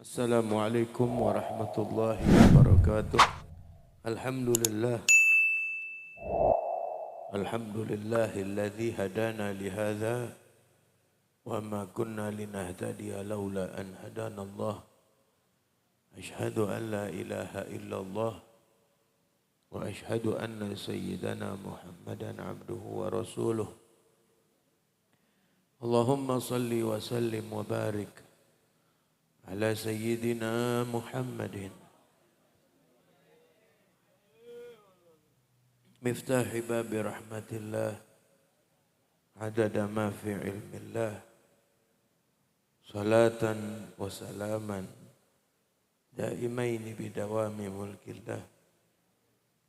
Assalamualaikum warahmatullahi wabarakatuh. Alhamdulillah. Alhamdulillahilladzi hadana lihadza wa ma kunna linahtadiya laula an hadanallah. Ashhadu an la ilaha illallah wa ashhadu anna sayyidana Muhammadan abduhu wa rasuluh. Allahumma salli wa sallim wa barik ala sayyidina Muhammadin miftahi babi rahmatillah adada ma fi ilmillah salatan wa salaman daimaini bidawami mulkillah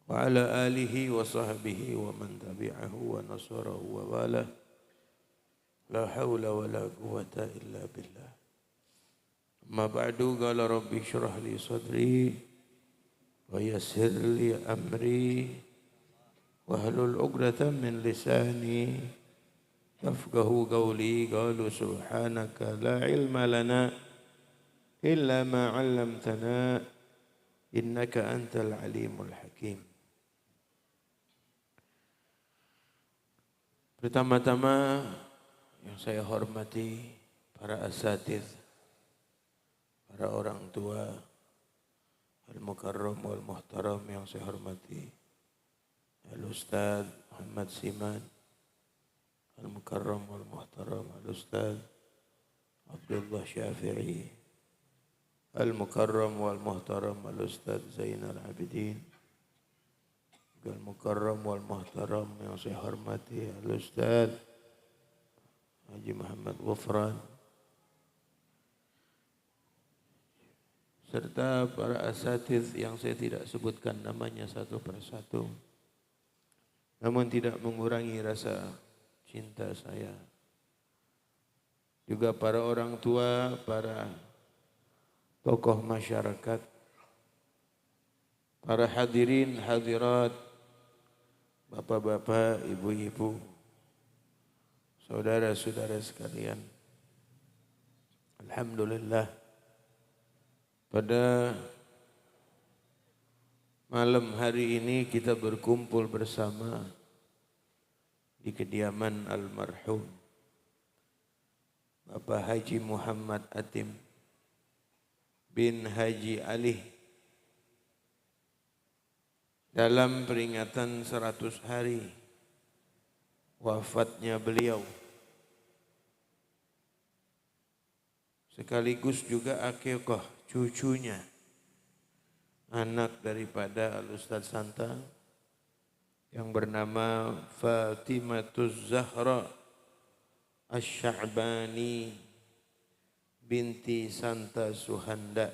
wa ala alihi wa sahbihi wa man tabi'ahu wa nasarahu wa walah la hawla wa la quwata illa billah. Amma ba'du, qala rabbi syrah li sadri wa yassir li amri wahlul 'uqdatam min lisani yafqahu qawli. Qalu subhanaka la ilma lana illa ma 'allamtana innaka antal alimul hakim. Pertama-tama yang saya hormati para asatiz, para orang tua al-mukarram wal muhtaram yang saya hormati, Al-Ustaz Muhammad Siman, Al-Mukarram wal Muhtaram Al-Ustaz Abdullah Syafi'i, Al-Mukarram wal Muhtaram Al-Ustaz Zainal Abidin, Al-Mukarram wal Muhtaram yang saya hormati Al-Ustaz Haji Muhammad Ghufran, serta para asatiz yang saya tidak sebutkan namanya satu persatu, namun tidak mengurangi rasa cinta saya. Juga para orang tua, para tokoh masyarakat, para hadirin hadirat, bapak-bapak, ibu-ibu, saudara-saudara sekalian. Alhamdulillah, pada malam hari ini kita berkumpul bersama di kediaman almarhum Bapak Haji Muhammad Atim bin Haji Ali dalam peringatan 100 hari wafatnya beliau, sekaligus juga akikah cucunya, anak daripada Al-Ustaz Santa yang bernama Fatimatuz Zahra Asy-Sya'bani binti Santa Suhanda,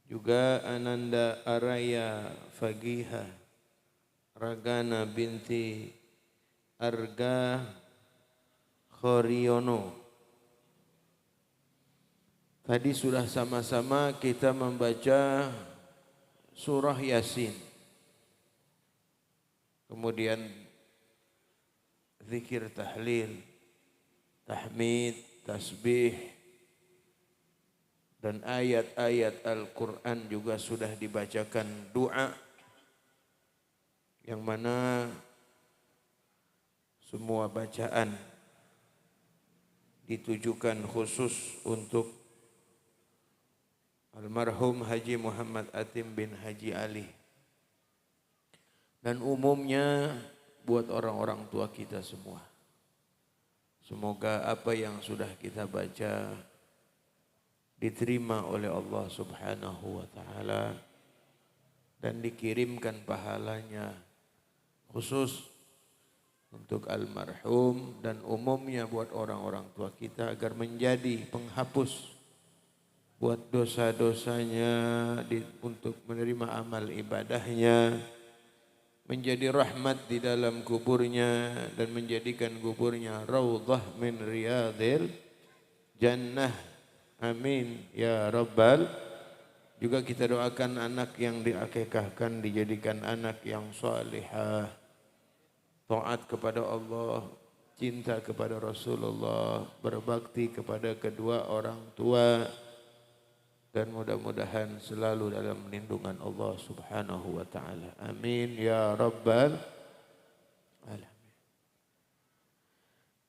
juga Ananda Araya Fagiha Ragana binti Arga Khoriono. Tadi sudah sama-sama kita membaca surah Yasin. Kemudian zikir tahlil, tahmid, tasbih, dan ayat-ayat Al-Quran juga sudah dibacakan doa, yang mana semua bacaan ditujukan khusus untuk almarhum Haji Muhammad Atim bin Haji Ali, dan umumnya buat orang-orang tua kita semua. Semoga apa yang sudah kita baca diterima oleh Allah Subhanahu wa taala dan dikirimkan pahalanya khusus untuk almarhum dan umumnya buat orang-orang tua kita, agar menjadi penghapus buat dosa-dosanya, untuk menerima amal ibadahnya, menjadi rahmat di dalam kuburnya, dan menjadikan kuburnya raudhah min riyadil jannah. Amin ya rabbal. Juga kita doakan anak yang diakikahkan dijadikan anak yang salihah, taat kepada Allah, cinta kepada Rasulullah, berbakti kepada kedua orang tua, dan mudah-mudahan selalu dalam lindungan Allah Subhanahu wa taala. Amin ya rabbal alamin.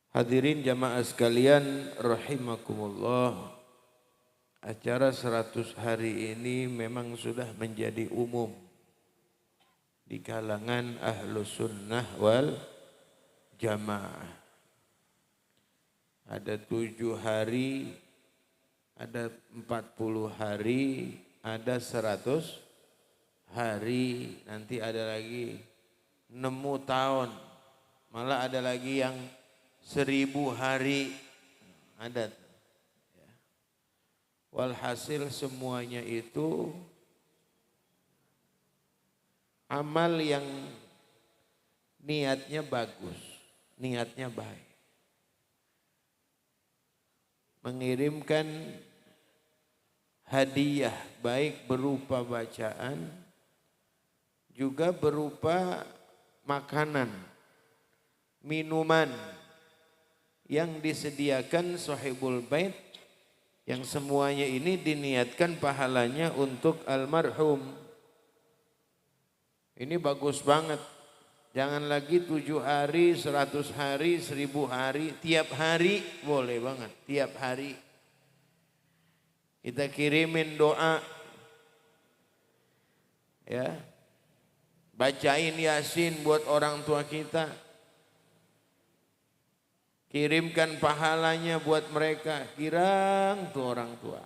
Hadirin jamaah sekalian rahimakumullah. Acara 100 hari ini memang sudah menjadi umum di kalangan Ahlus Sunnah wal Jamaah. Ada 7 hari, ada 40 hari, ada 100 hari, nanti ada lagi 6 tahun, malah ada lagi yang 1000 hari, ada. Walhasil semuanya itu amal yang niatnya bagus, niatnya baik. Mengirimkan hadiah baik berupa bacaan juga berupa makanan, minuman yang disediakan sahibul bait, yang semuanya ini diniatkan pahalanya untuk almarhum. Ini bagus banget. Jangan lagi 7 hari, 100 hari, 1000 hari, tiap hari boleh banget, tiap hari. Kita kirimin doa, ya, bacain Yasin buat orang tua kita, kirimkan pahalanya buat mereka, girang tuh orang tua.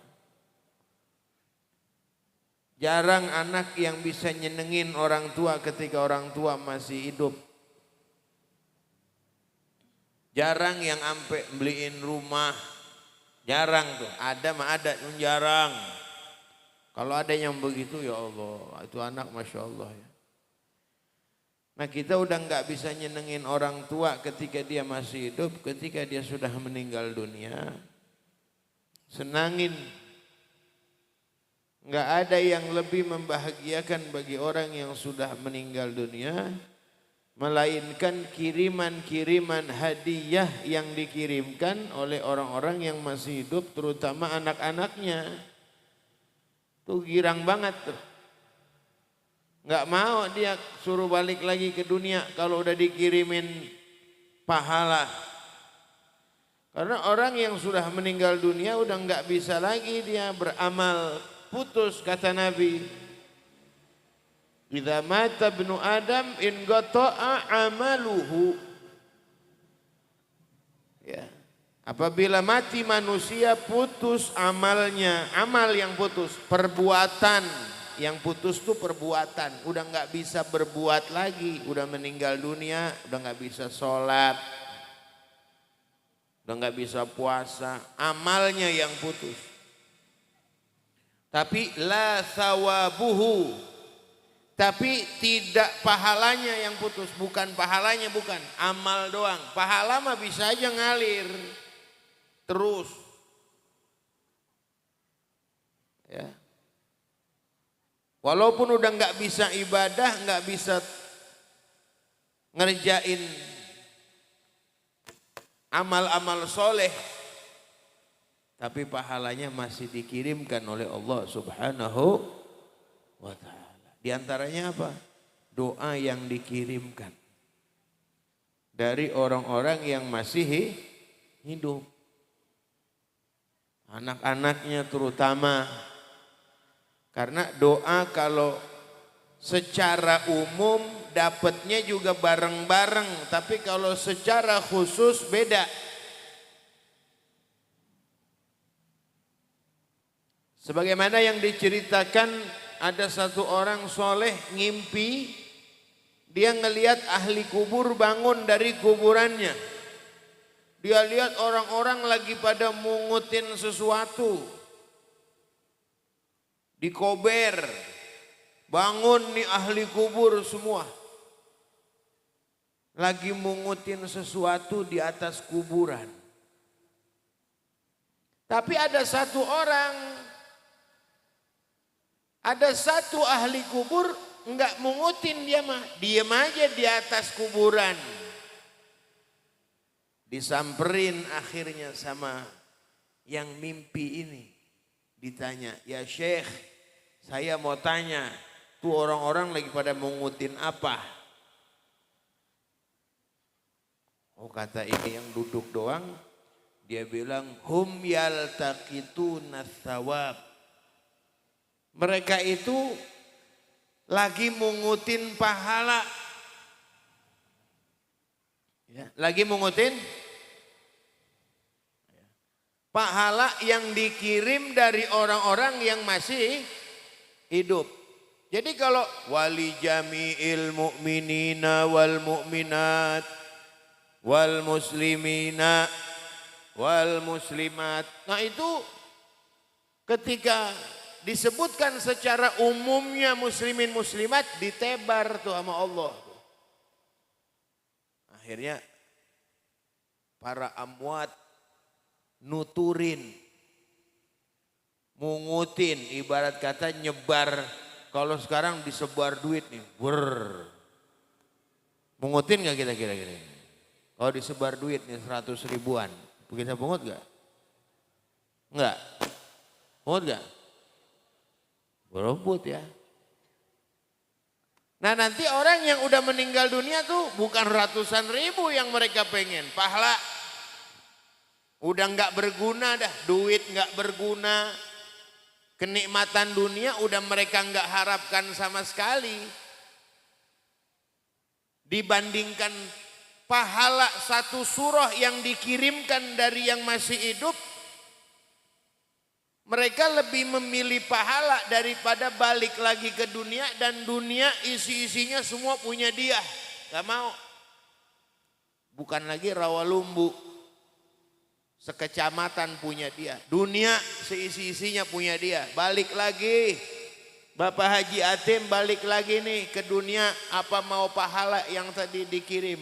Jarang anak yang bisa nyenengin orang tua ketika orang tua masih hidup. Jarang yang ampe beliin rumah. Jarang tuh, ada mah ada, jarang. Kalau ada yang begitu ya Allah, itu anak Masya Allah ya. Nah kita udah nggak bisa nyenengin orang tua ketika dia masih hidup, ketika dia sudah meninggal dunia. Senangin. Nggak ada yang lebih membahagiakan bagi orang yang sudah meninggal dunia, melainkan kiriman-kiriman hadiah yang dikirimkan oleh orang-orang yang masih hidup, terutama anak-anaknya. Tuh girang banget tuh. Nggak mau dia suruh balik lagi ke dunia kalau udah dikirimin pahala. Karena orang yang sudah meninggal dunia udah nggak bisa lagi dia beramal. Putus kata Nabi. Idza mata ibnu Adam in qata'a amaluhu. Ya. Apabila mati manusia putus amalnya, amal yang putus, perbuatan yang putus tuh perbuatan, udah nggak bisa berbuat lagi, udah meninggal dunia, udah nggak bisa sholat, udah nggak bisa puasa, amalnya yang putus. Tapi la thawabuhu, tapi tidak pahalanya yang putus, bukan pahalanya, bukan amal doang. Pahala mah bisa aja ngalir terus, ya. Walaupun udah nggak bisa ibadah, nggak bisa ngerjain amal-amal soleh, tapi pahalanya masih dikirimkan oleh Allah Subhanahu wa ta'ala. Di antaranya apa? Doa yang dikirimkan dari orang-orang yang masih hidup. Anak-anaknya terutama. Karena doa kalau secara umum dapatnya juga bareng-bareng, tapi kalau secara khusus beda. Sebagaimana yang diceritakan, ada satu orang soleh ngimpi, dia ngelihat ahli kubur bangun dari kuburannya. Dia lihat orang-orang lagi pada mungutin sesuatu. Dikober, bangun nih ahli kubur semua. Lagi mungutin sesuatu di atas kuburan. Tapi ada satu orang, ada satu ahli kubur enggak mungutin, dia mah diem aja di atas kuburan. Disamperin akhirnya sama yang mimpi ini. Ditanya, ya Syekh, saya mau tanya, tuh orang-orang lagi pada mungutin apa? Oh kata ini yang duduk doang, dia bilang, hum yaltaqituna thawab. Mereka itu lagi mungutin pahala. Ya, lagi mungutin pahala yang dikirim dari orang-orang yang masih hidup. Jadi kalau wali jami'il mu'minina wal mu'minat wal muslimina wal muslimat. Nah itu ketika disebutkan secara umumnya muslimin muslimat ditebar tuh sama Allah. Akhirnya para amwat nuturin, mungutin, ibarat kata nyebar. Kalau sekarang disebar duit nih, mungutin gak kita kira-kira? Kalau disebar duit nih 100 ribuan, kita pungut gak? Enggak? Pungut gak? Berebut ya. Nah nanti orang yang udah meninggal dunia tuh bukan ratusan ribu yang mereka pengen, pahala. Udah nggak berguna dah, duit nggak berguna, kenikmatan dunia udah mereka nggak harapkan sama sekali. Dibandingkan pahala satu surah yang dikirimkan dari yang masih hidup, mereka lebih memilih pahala daripada balik lagi ke dunia dan dunia isi-isinya semua punya dia. Gak mau. Bukan lagi Rawalumbu, sekecamatan punya dia. Dunia seisi-isinya punya dia. Balik lagi. Bapak Haji Atim balik lagi nih ke dunia. Apa mau pahala yang tadi dikirim?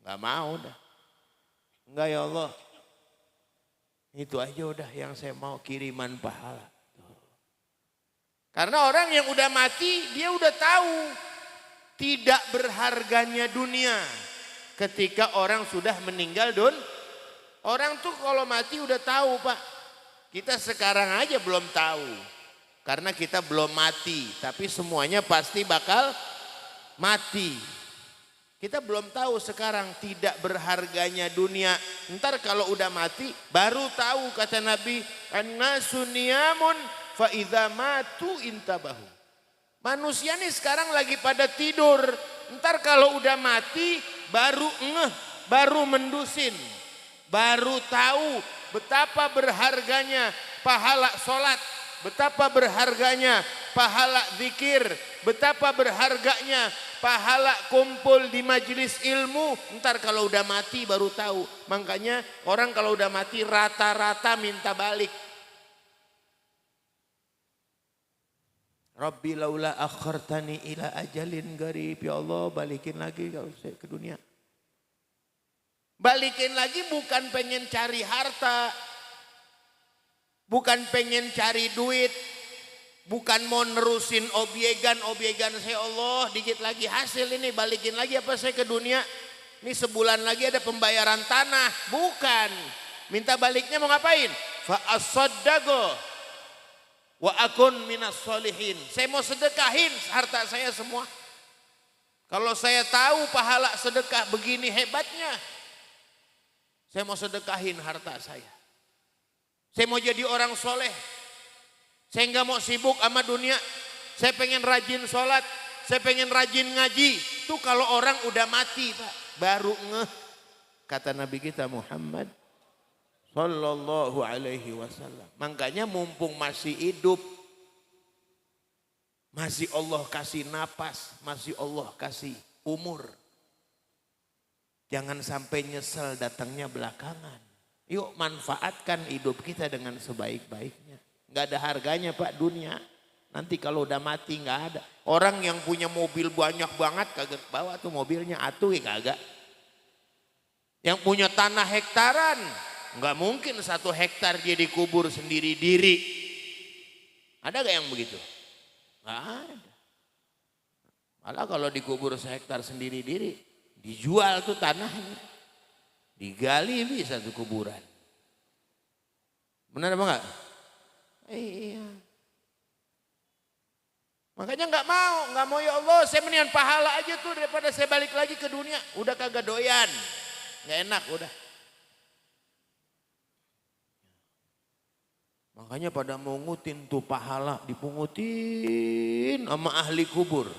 Gak mau dah. Enggak ya Allah. Itu aja udah yang saya mau, kiriman pahala. Karena orang yang udah mati dia udah tahu tidak berharganya dunia ketika orang sudah meninggal orang tuh kalau mati udah tahu Pak. Kita sekarang aja belum tahu karena kita belum mati, tapi semuanya pasti bakal mati. Kita belum tahu sekarang tidak berharganya dunia. Ntar kalau udah mati baru tahu kata Nabi, an-nasu niyamun fa idza matu intabahu. Manusia nih sekarang lagi pada tidur. Ntar kalau udah mati baru ngeh, baru mendusin. Baru tahu betapa berharganya pahala sholat. Betapa berharganya pahala zikir, betapa berharganya pahala kumpul di majelis ilmu. Ntar kalau udah mati baru tahu. Makanya orang kalau udah mati rata-rata minta balik. Rabbi laula akhartani ila ajalin garib. Ya Allah balikin lagi ke dunia. Balikin lagi bukan pengen cari harta. Bukan pengen cari duit, bukan mau nerusin obyegan saya Allah dikit lagi hasil ini balikin lagi apa saya ke dunia. Ini sebulan lagi ada pembayaran tanah, bukan. Minta baliknya mau ngapain? Fa asaddaqo wa akun minas solihin. Saya mau sedekahin harta saya semua. Kalau saya tahu pahala sedekah begini hebatnya, saya mau sedekahin harta saya. Saya mau jadi orang soleh. Saya nggak mau sibuk sama dunia. Saya pengen rajin sholat. Saya pengen rajin ngaji. Itu kalau orang udah mati Pak. Baru ngeh. Kata Nabi kita Muhammad Sallallahu alaihi wasallam. Makanya mumpung masih hidup. Masih Allah kasih napas. Masih Allah kasih umur. Jangan sampai nyesel datangnya belakangan. Yuk manfaatkan hidup kita dengan sebaik-baiknya. Gak ada harganya Pak dunia. Nanti kalau udah mati gak ada. Orang yang punya mobil banyak banget kagak bawa tuh mobilnya. Atuh ya kagak. Yang punya tanah hektaran. Gak mungkin 1 hektar dia dikubur sendiri diri. Ada gak yang begitu? Gak ada. Malah kalau dikubur 1 hektar sendiri diri. Dijual tuh tanahnya. Digali bisa tuh kuburan. Benar apa enggak? Iya. Makanya nggak mau ya Allah, saya mendingan pahala aja tuh daripada saya balik lagi ke dunia. Udah kagak doyan, nggak enak udah. Makanya pada mungutin tuh pahala, dipungutin sama ahli kubur.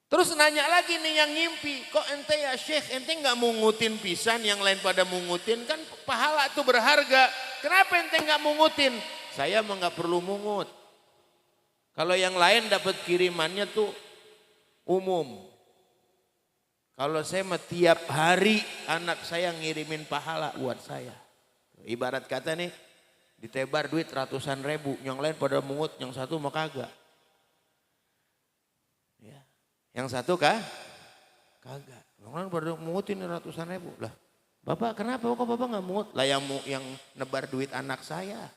Terus nanya lagi nih yang ngimpi, kok ente ya Syekh, ente nggak mungutin pisan, yang lain pada mungutin, kan pahala tuh berharga. Kenapa ente nggak mungutin? Saya mah nggak perlu mungut. Kalau yang lain dapat kirimannya tuh umum. Kalau saya mah tiap hari anak saya ngirimin pahala buat saya. Ibarat kata nih, ditebar duit ratusan ribu, yang lain pada mungut, yang satu mah kagak. Ya. Yang satu kah? Kagak. Yang lain pada mungutin ratusan ribu. Lah, Bapak kenapa kok Bapak nggak mungut? Lah yang nebar duit anak saya.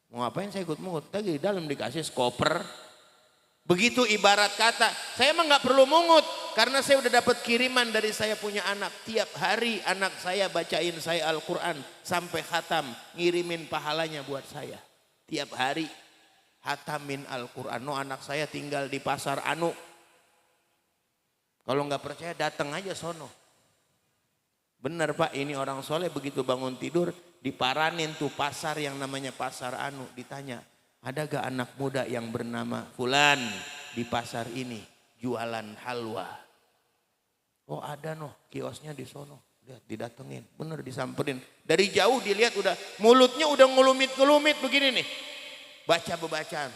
Mau ngapain saya ikut mungut? Tadi di dalam dikasih skoper. Begitu ibarat kata, saya emang nggak perlu mungut karena saya udah dapat kiriman dari saya punya anak. Tiap hari anak saya bacain saya Al-Quran sampai khatam, ngirimin pahalanya buat saya. Tiap hari hatamin Al-Quran. No, anak saya tinggal di pasar Anu. Kalau nggak percaya datang aja sono. Benar Pak, ini orang soleh begitu bangun tidur diparanin tuh pasar yang namanya pasar Anu, ditanya, ada gak anak muda yang bernama Fulan di pasar ini jualan halwa? Oh ada noh, kiosnya di sono. Lihat didatengin, bener disamperin. Dari jauh dilihat udah mulutnya udah ngelumit-ngelumit begini nih. Baca bacaan.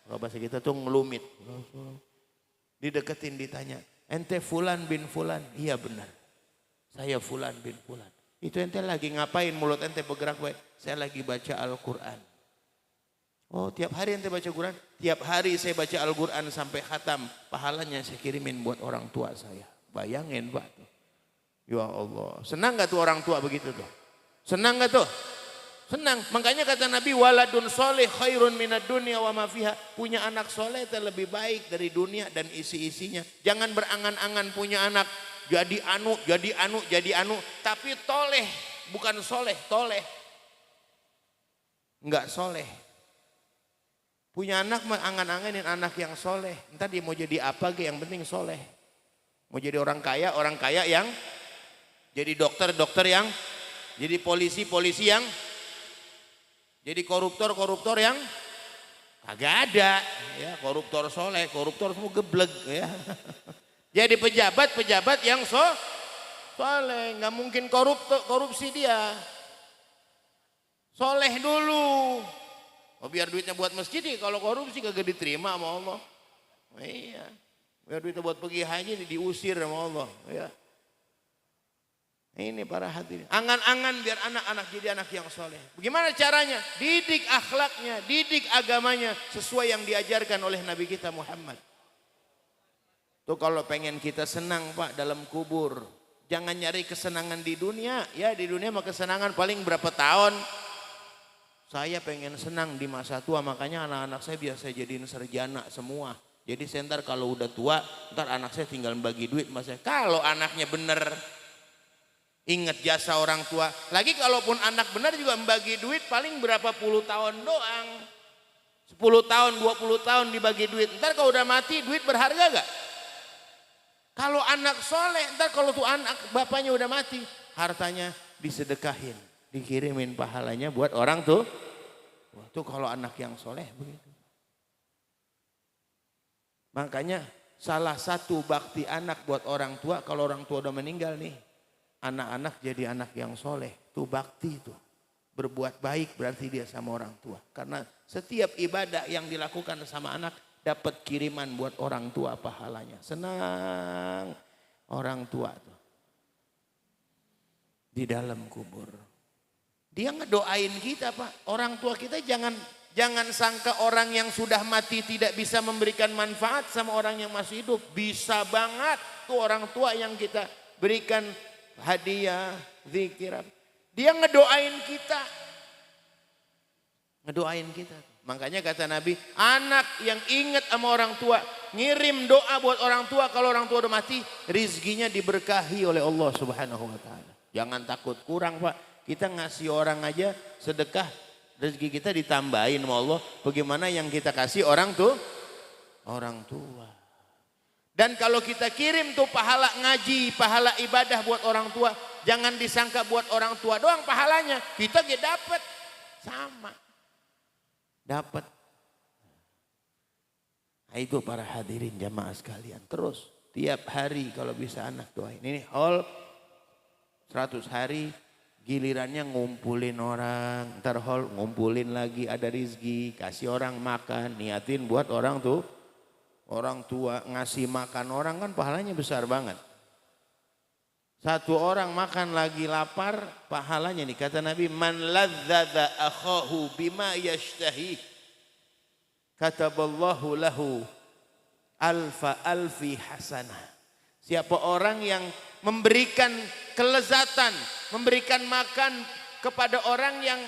Kalau bahasa kita tuh ngelumit. Dideketin ditanya, ente Fulan bin Fulan? Iya benar. Saya Fulan bin Fulan. Itu ente lagi ngapain, mulut ente bergerak? Saya lagi baca Al-Quran. Oh tiap hari ente baca Quran? Tiap hari saya baca Al-Quran sampai khatam. Pahalanya saya kirimin buat orang tua saya. Bayangin Pak. Ya Allah. Senang gak tuh orang tua begitu tuh? Senang gak tuh? Senang. Makanya kata Nabi, waladun soleh khairun minad dunya wa ma fiha. Punya anak soleh itu lebih baik dari dunia dan isi-isinya. Jangan berangan-angan punya anak. Jadi anu. Tapi toleh. Bukan soleh, toleh. Enggak soleh. Punya anak mah angan-anganin anak yang soleh. Entar dia mau jadi apa yang penting soleh. Mau jadi orang kaya yang jadi dokter yang jadi polisi yang jadi koruptor yang kagak ada. Ya, koruptor soleh, koruptor semua geblek ya. Jadi pejabat yang soleh, nggak mungkin korupsi dia. Soleh dulu. Oh, biar duitnya buat masjid, kalau korupsi kagak diterima sama Allah. Iya. Biar duitnya buat pergi haji diusir sama Allah. Ya. Ini para hadirin. Angan-angan biar anak-anak jadi anak yang soleh. Bagaimana caranya? Didik akhlaknya, didik agamanya sesuai yang diajarkan oleh Nabi kita Muhammad. Tuh kalau pengen kita senang Pak dalam kubur. Jangan nyari kesenangan di dunia. Ya di dunia mah kesenangan paling berapa tahun. Saya pengen senang di masa tua, makanya anak-anak saya biasa jadiin sarjana semua. Jadi saya ntar kalau udah tua, ntar anak saya tinggal bagi duit sama saya. Kalau anaknya bener, ingat jasa orang tua. Lagi kalaupun anak bener juga membagi duit paling berapa puluh tahun doang. 10 tahun, 20 tahun dibagi duit. Ntar kalau udah mati duit berharga gak? Kalau anak soleh, ntar kalau tuh anak bapaknya udah mati, hartanya disedekahin. Dikirimin pahalanya buat orang tuh. Wah, tuh kalau anak yang soleh begitu. Makanya salah satu bakti anak buat orang tua, kalau orang tua udah meninggal nih, anak-anak jadi anak yang soleh. Tuh bakti tuh. Berbuat baik berarti dia sama orang tua. Karena setiap ibadah yang dilakukan sama anak dapat kiriman buat orang tua pahalanya. Senang orang tua tuh. Di dalam kubur. Dia ngedoain kita Pak. Orang tua kita jangan sangka orang yang sudah mati tidak bisa memberikan manfaat sama orang yang masih hidup. Bisa banget tuh orang tua yang kita berikan hadiah, zikir. Dia ngedoain kita. Ngedoain kita. Makanya kata Nabi, anak yang ingat sama orang tua, ngirim doa buat orang tua, kalau orang tua udah mati, rizkinya diberkahi oleh Allah Subhanahu wa ta'ala. Jangan takut kurang Pak. Kita ngasih orang aja sedekah Rezeki kita ditambahin sama Allah. Bagaimana yang kita kasih orang tua? Dan kalau kita kirim tuh pahala ngaji, pahala ibadah buat orang tua, jangan disangka buat orang tua doang pahalanya. Kita gak dapat sama. Dapat. Nah, itu para hadirin jamaah sekalian. Terus tiap hari kalau bisa anak doain. Ini haul 100 hari. Gilirannya ngumpulin orang, ntar hol ngumpulin lagi ada rizki, kasih orang makan, niatin buat orang tuh, orang tua ngasih makan orang kan pahalanya besar banget. Satu orang makan lagi lapar, pahalanya nih kata Nabi, man ladzadza akhahu bima yashtahi, kataballahu lahu alfi hasanah. Siapa orang yang memberikan kelezatan, memberikan makan kepada orang yang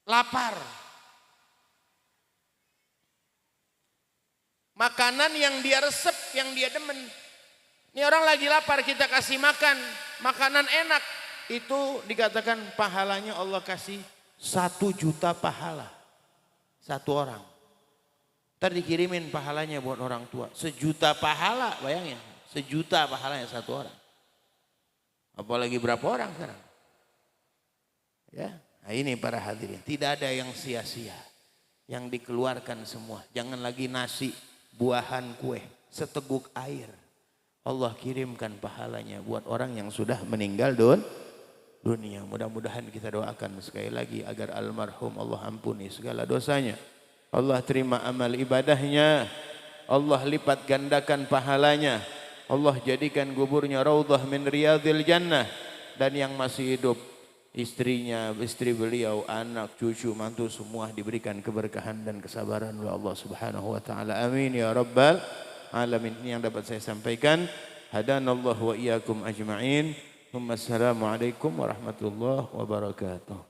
lapar. Makanan yang dia resep, yang dia demen. Ini orang lagi lapar, kita kasih makan, makanan enak. Itu dikatakan pahalanya Allah kasih 1 juta pahala. Satu orang. Ntar dikirimin pahalanya buat orang tua. 1 juta pahala, bayangin. 1 juta pahalanya satu orang. Apalagi berapa orang sekarang. Ya, nah ini para hadirin. Tidak ada yang sia-sia. Yang dikeluarkan semua. Jangan lagi nasi, buahan, kue. Seteguk air. Allah kirimkan pahalanya buat orang yang sudah meninggal dunia. Mudah-mudahan kita doakan sekali lagi agar almarhum Allah ampuni segala dosanya. Allah terima amal ibadahnya. Allah lipat gandakan pahalanya. Allah jadikan kuburnya raudhah min riyadhil jannah. Dan yang masih hidup, istrinya, istri beliau, anak, cucu, mantu semua diberikan keberkahan dan kesabaran oleh Allah Subhanahu wa taala. Amin ya rabbal alamin. Ini yang dapat saya sampaikan. Hadanallahu wa iyyakum ajma'in. Wassalamualaikum warahmatullahi wabarakatuh.